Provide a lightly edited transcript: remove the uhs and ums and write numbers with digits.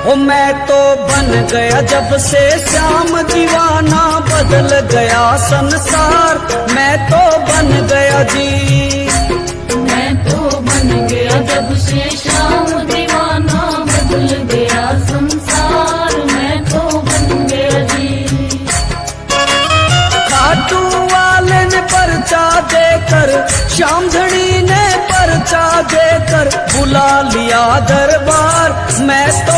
ओ मैं तो बन गया जब से श्याम दीवाना, बदल गया संसार, मैं तो बन गया जी। मैं तो बन गया जब से श्याम दीवाना, बदल गया संसार, मैं तो बन गया जी। खाटू वाले ने पर्चा देकर, श्याम धनी ने पर्चा देकर बुला लिया दरबार, मैं तो